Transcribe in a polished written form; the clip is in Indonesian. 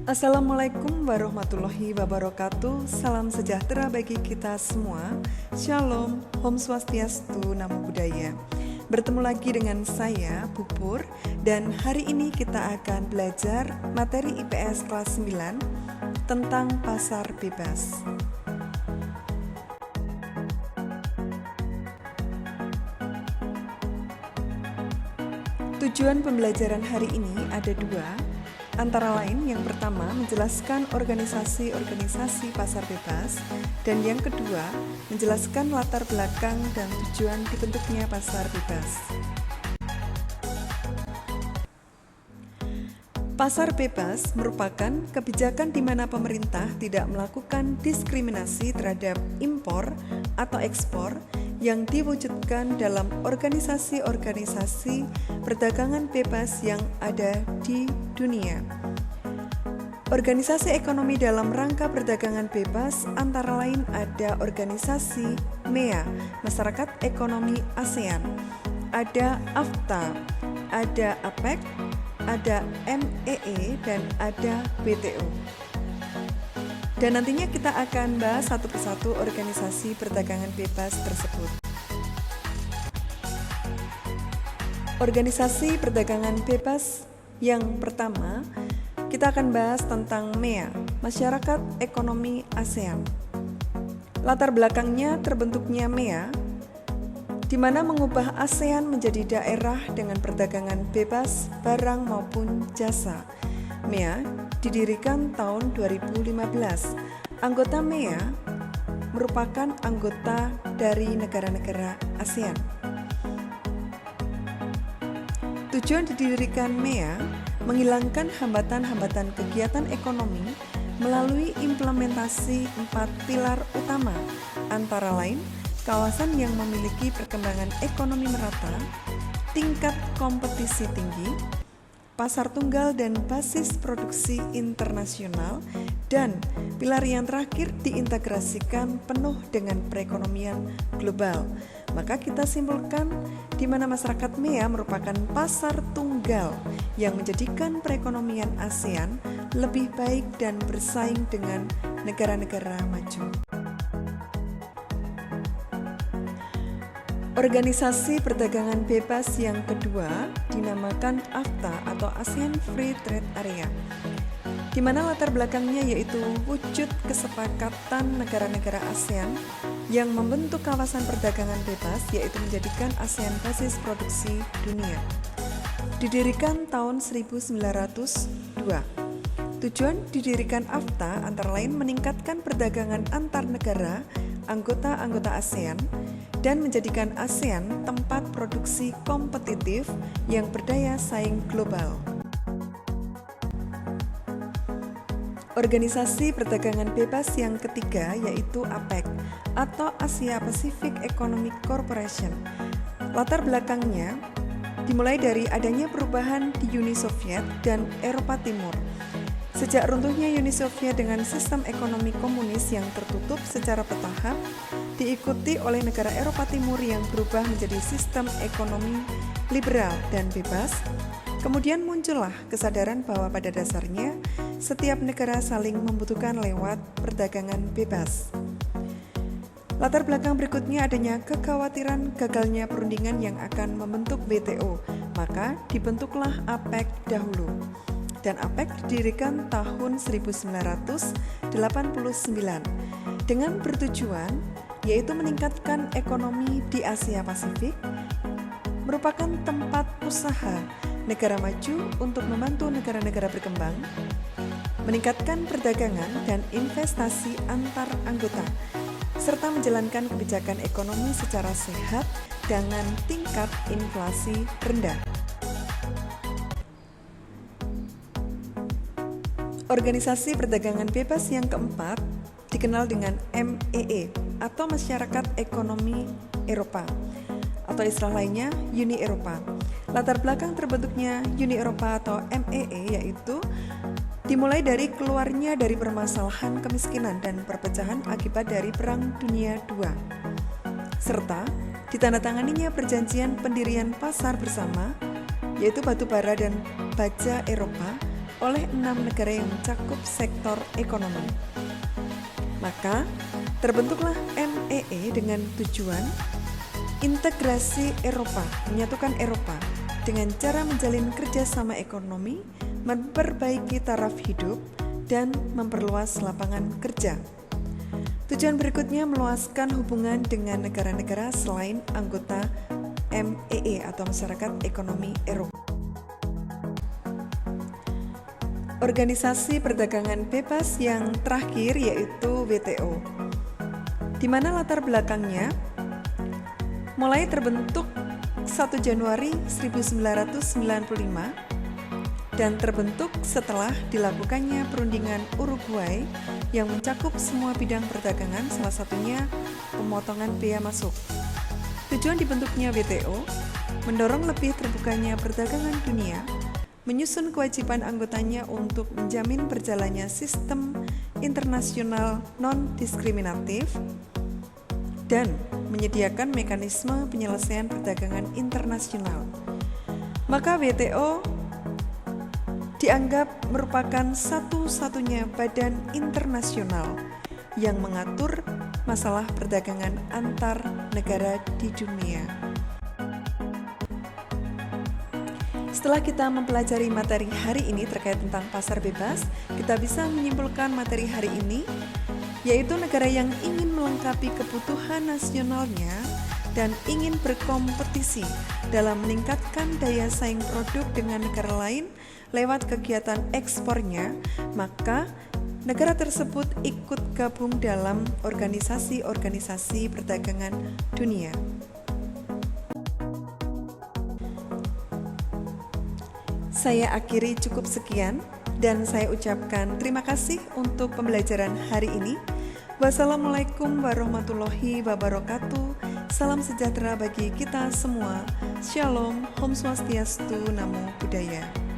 Assalamualaikum warahmatullahi wabarakatuh. Salam sejahtera bagi kita semua. Shalom, Om Swastiastu, Namo Buddhaya. Bertemu lagi dengan saya, Pupur, dan hari ini kita akan belajar materi IPS kelas 9 tentang pasar bebas. Tujuan pembelajaran hari ini ada dua. Antara lain, yang pertama menjelaskan organisasi-organisasi pasar bebas, dan yang kedua menjelaskan latar belakang dan tujuan dibentuknya pasar bebas. Pasar bebas merupakan kebijakan di mana pemerintah tidak melakukan diskriminasi terhadap impor atau ekspor yang diwujudkan dalam organisasi-organisasi perdagangan bebas yang ada di dunia. Organisasi ekonomi dalam rangka perdagangan bebas antara lain ada organisasi MEA, Masyarakat Ekonomi ASEAN, ada AFTA, ada APEC, ada MEE, dan ada WTO. Dan nantinya kita akan bahas satu persatu organisasi perdagangan bebas tersebut. Organisasi perdagangan bebas yang pertama, kita akan bahas tentang MEA, Masyarakat Ekonomi ASEAN. Latar belakangnya terbentuknya MEA, di mana mengubah ASEAN menjadi daerah dengan perdagangan bebas barang maupun jasa. MEA didirikan tahun 2015. Anggota MEA merupakan anggota dari negara-negara ASEAN. Tujuan didirikan MEA menghilangkan hambatan-hambatan kegiatan ekonomi melalui implementasi 4 pilar utama, antara lain kawasan yang memiliki perkembangan ekonomi merata, tingkat kompetisi tinggi, pasar tunggal dan basis produksi internasional, dan pilar yang terakhir diintegrasikan penuh dengan perekonomian global. Maka kita simpulkan di mana masyarakat MEA merupakan pasar tunggal yang menjadikan perekonomian ASEAN lebih baik dan bersaing dengan negara-negara maju. Organisasi perdagangan bebas yang kedua dinamakan AFTA atau ASEAN Free Trade Area, di mana latar belakangnya yaitu wujud kesepakatan negara-negara ASEAN yang membentuk kawasan perdagangan bebas, yaitu menjadikan ASEAN basis produksi dunia. Didirikan tahun 1902. Tujuan didirikan AFTA antara lain meningkatkan perdagangan antar negara anggota ASEAN dan menjadikan ASEAN tempat produksi kompetitif yang berdaya saing global. Organisasi perdagangan bebas yang ketiga yaitu APEC atau Asia Pacific Economic Corporation. Latar belakangnya dimulai dari adanya perubahan di Uni Soviet dan Eropa Timur. Sejak runtuhnya Uni Soviet dengan sistem ekonomi komunis yang tertutup secara bertahap, diikuti oleh negara Eropa Timur yang berubah menjadi sistem ekonomi liberal dan bebas, kemudian muncullah kesadaran bahwa pada dasarnya setiap negara saling membutuhkan lewat perdagangan bebas. Latar belakang berikutnya adanya kekhawatiran gagalnya perundingan yang akan membentuk WTO, maka dibentuklah APEC dahulu. Dan APEC didirikan tahun 1989 dengan bertujuan yaitu meningkatkan ekonomi di Asia Pasifik, merupakan tempat usaha negara maju untuk membantu negara-negara berkembang, meningkatkan perdagangan dan investasi antar anggota, serta menjalankan kebijakan ekonomi secara sehat dengan tingkat inflasi rendah. Organisasi perdagangan bebas yang keempat dikenal dengan MEE atau Masyarakat Ekonomi Eropa atau istilah lainnya Uni Eropa. Latar belakang terbentuknya Uni Eropa atau MEE yaitu dimulai dari keluarnya dari permasalahan kemiskinan dan perpecahan akibat dari Perang Dunia II, serta ditandatanganinya perjanjian pendirian pasar bersama yaitu batu bara dan baja Eropa oleh 6 negara yang mencakup sektor ekonomi. Maka, terbentuklah MEE dengan tujuan integrasi Eropa, menyatukan Eropa dengan cara menjalin kerjasama ekonomi, memperbaiki taraf hidup, dan memperluas lapangan kerja. Tujuan berikutnya meluaskan hubungan dengan negara-negara selain anggota MEE atau Masyarakat Ekonomi Eropa. Organisasi Perdagangan Bebas yang terakhir yaitu WTO, di mana latar belakangnya mulai terbentuk 1 Januari 1995 dan terbentuk setelah dilakukannya perundingan Uruguay yang mencakup semua bidang perdagangan, salah satunya pemotongan bea masuk. Tujuan dibentuknya WTO mendorong lebih terbukanya perdagangan dunia, menyusun kewajiban anggotanya untuk menjamin berjalannya sistem internasional non-diskriminatif, dan menyediakan mekanisme penyelesaian perdagangan internasional. Maka WTO dianggap merupakan satu-satunya badan internasional yang mengatur masalah perdagangan antar negara di dunia. Setelah kita mempelajari materi hari ini terkait tentang pasar bebas, kita bisa menyimpulkan materi hari ini, yaitu negara yang ingin melengkapi kebutuhan nasionalnya dan ingin berkompetisi dalam meningkatkan daya saing produk dengan negara lain lewat kegiatan ekspornya, maka negara tersebut ikut gabung dalam organisasi-organisasi perdagangan dunia. Saya akhiri cukup sekian dan saya ucapkan terima kasih untuk pembelajaran hari ini. Wassalamualaikum warahmatullahi wabarakatuh. Salam sejahtera bagi kita semua. Shalom, Om Swastiastu, Namo Buddhaya.